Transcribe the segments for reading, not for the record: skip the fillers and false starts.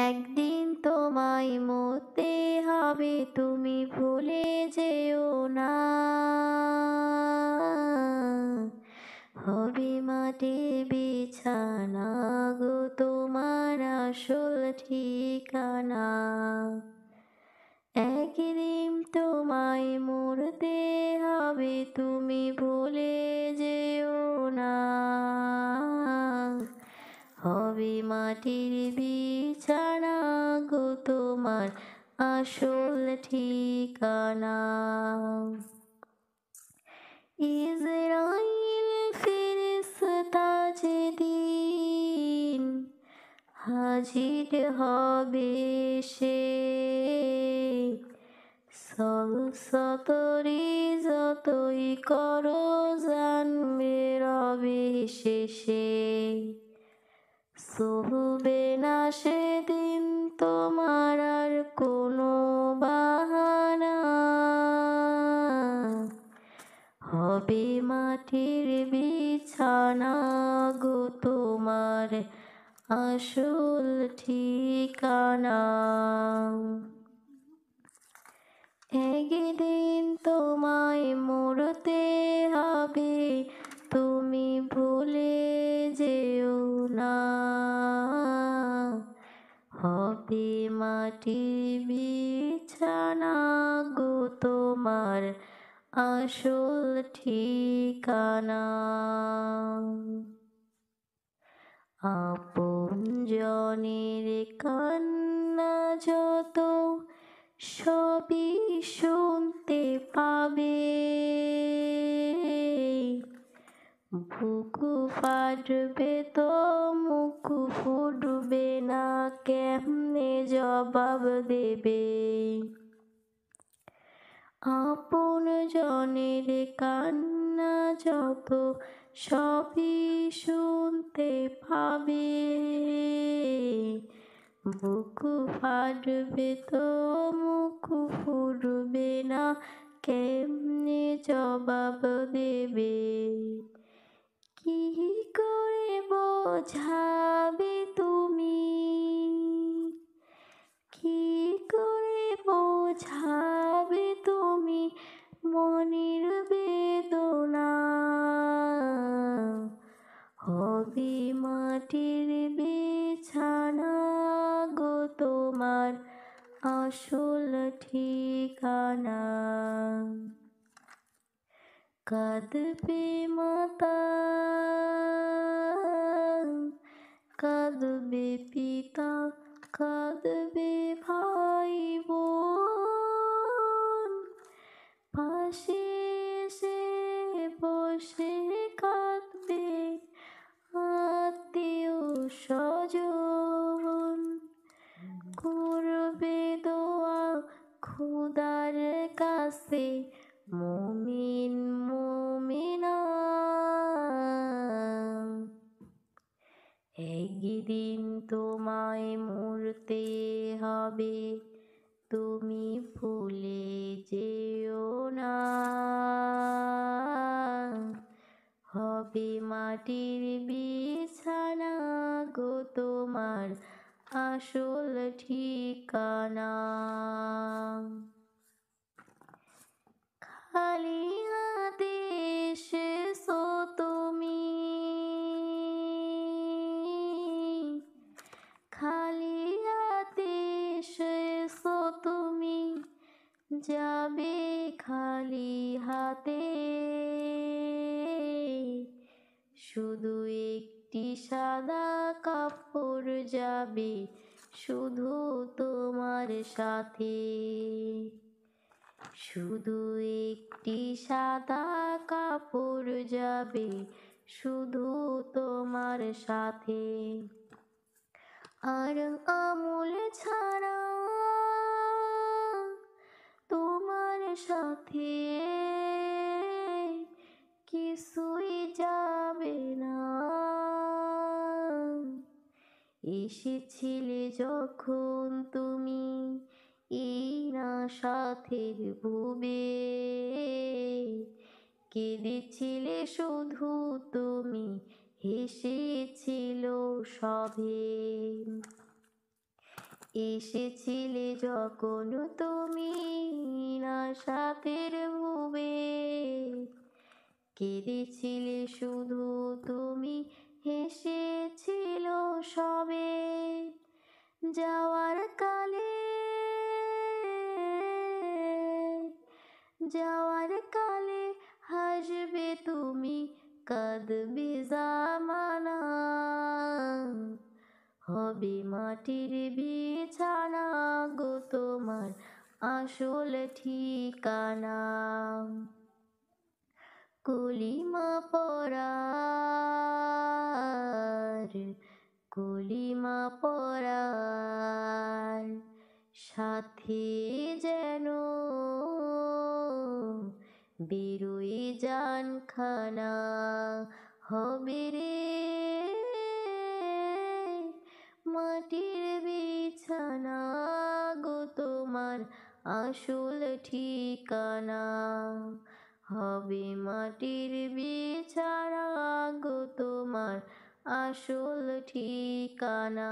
একদিন তোমায় মরতে হবে, তুমি ভুলে যেও না। হবে মাটির বিছানা গো তোমার আসল ঠিকানা। একদিন তোমায় মরতে হবে, তুমি ভুলে যেও না। হবে মাটির বিছানা গো তোমার আসল ঠিকানা। ইসরাইল ফেরেশতা যেদিন হাজির হবে সে, সব সতরি যতই করো জানবে রবে শেষে। সহবে না সেদিন তোমার আর কোনো বাহানা। হবে মাটির বিছানা গো তোমার আসল ঠিকানা। একদিন তোমায় মরতে হবে, তুমি ভুলে যেও না। হবে মাটির বিছানা গো তোমার আসল ঠিকানা। আপনজনের কান্না যত সবই শুনতে পাবে, বুক ফাটবে তো মুখ ফুটবে না, কেমনে জবাব দেবে। আপনজনের কান্না যত সবই শুনতে পাবে, বুক ফাটবে তো মুখ ফুটবে না, কেমনে জবাব দেবে। কি করে বোঝাবে তুমি, কি করে বোঝাবে তুমি মনের বেদনা। হবে মাটির বিছানা গো তোমার আসল ঠিকানা। কাঁদবে মাতা, কাঁদবে পিতা, কাঁদবে ভাই বোন, পাশে এসে বসে কাঁদবে আত্মীয় স্বজন। করবে দোয়া খোদার কাছে মুমিন মুমিনা। একদিন তোমায় মরতে হবে, তুমি ভুলে যেও না। হবে মাটির বিছানা গো তোমার আসল ঠিকানা। খালি হাতে এসেছো তুমি, খালি হাতে এসেছো তুমি, যাবে খালি হাতে। শুধু একটি সাদা কাপড় যাবে শুধু তোমার সাথে, শুধু একটি সাদা কাপড় যাবে শুধু তোমার সাথে। আর আমল ছাড়া তোমার সাথে কিছুই যাবে না। এসেছিলে যখন তুমি এই না সাথের ভুবে, কেঁদেছিলে শুধু তুমি, হেসেছিল সবে। এসেছিলে যখন তুমি না সাথের ভুবে, কেঁদেছিলে শুধু তুমি, হেসেছিল সবে। যাওয়ার কালে, যাওয়ার কালে হাসবে তুমি, কাঁদবে জামানা। হবে মাটির বিছানা গো তোমার আসল ঠিকানা। কলিমা পরার, কলিমা পরার সাথে যেন বেরোয় জানখানা। হবে রে মাটির বিছানা গো তোমার আসল ঠিকানা। হবে মাটির বিছানা গো তোমার আসল ঠিকানা,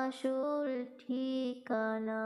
আসল ঠিকানা।